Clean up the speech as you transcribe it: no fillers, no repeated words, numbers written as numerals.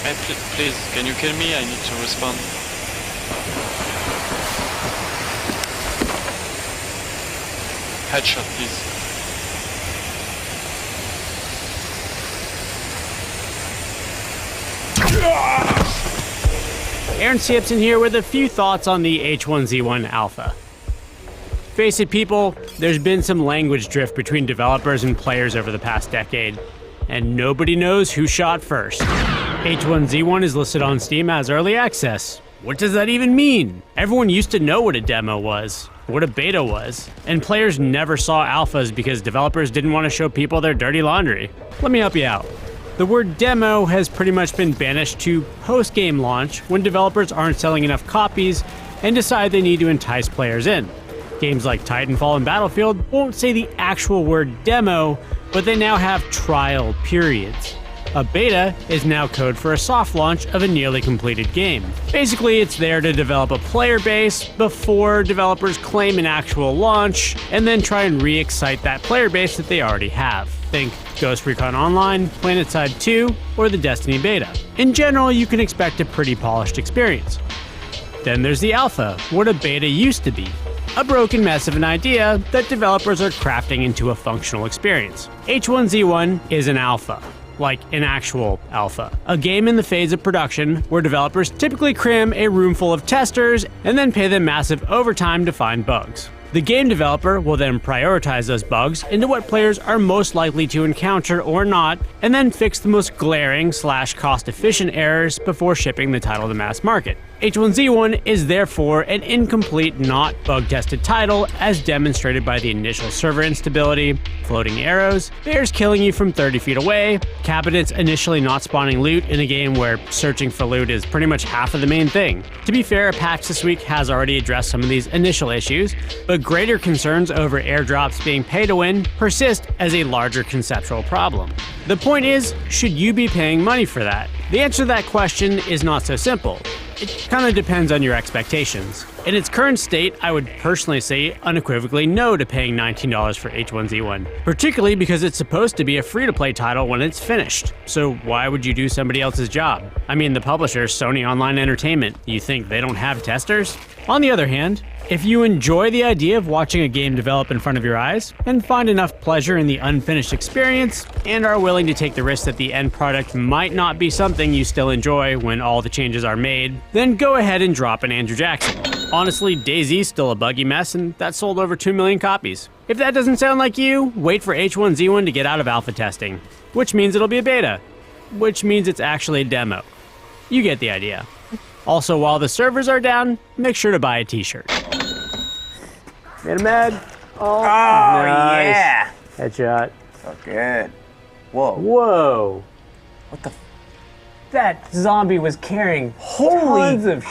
Hey, please, can you kill me? I need to respond. Headshot, please. Aaron Siepson here with a few thoughts on the H1Z1 alpha. Face it, people, there's been some language drift between developers and players over the past decade, and nobody knows who shot first. H1Z1 is listed on Steam as early access. What does that even mean? Everyone used to know what a demo was, what a beta was, and players never saw alphas because developers didn't want to show people their dirty laundry. Let me help you out. The word demo has pretty much been banished to post-game launch when developers aren't selling enough copies and decide they need to entice players in. Games like Titanfall and Battlefield won't say the actual word demo, but they now have trial periods. A beta is now code for a soft launch of a nearly completed game. Basically, it's there to develop a player base before developers claim an actual launch, and then try and re-excite that player base that they already have. Think Ghost Recon Online, PlanetSide 2, or the Destiny beta. In general, you can expect a pretty polished experience. Then there's the alpha, what a beta used to be. A broken mess of an idea that developers are crafting into a functional experience. H1Z1 is an alpha. Like an actual alpha. A game in the phase of production where developers typically cram a room full of testers and then pay them massive overtime to find bugs. The game developer will then prioritize those bugs into what players are most likely to encounter or not, and then fix the most glaring / cost-efficient errors before shipping the title to mass market. H1Z1 is therefore an incomplete, not bug-tested title, as demonstrated by the initial server instability, floating arrows, bears killing you from 30 feet away, cabinets initially not spawning loot in a game where searching for loot is pretty much half of the main thing. To be fair, a patch this week has already addressed some of these initial issues, but greater concerns over airdrops being pay to win persist as a larger conceptual problem. The point is, should you be paying money for that? The answer to that question is not so simple. It kind of depends on your expectations. In its current state, I would personally say unequivocally no to paying $19 for H1Z1, particularly because it's supposed to be a free-to-play title when it's finished. So why would you do somebody else's job? I mean, the publisher, Sony Online Entertainment, you think they don't have testers? On the other hand, if you enjoy the idea of watching a game develop in front of your eyes, and find enough pleasure in the unfinished experience, and are willing to take the risk that the end product might not be something you still enjoy when all the changes are made, then go ahead and drop an Andrew Jackson. Honestly, DayZ's still a buggy mess, and that sold over 2 million copies. If that doesn't sound like you, wait for H1Z1 to get out of alpha testing, which means it'll be a beta, which means it's actually a demo. You get the idea. Also, while the servers are down, make sure to buy a t-shirt. Get a med. Oh, nice. Yeah. Headshot. So good. Whoa. Whoa. What the? That zombie was carrying Holy tons of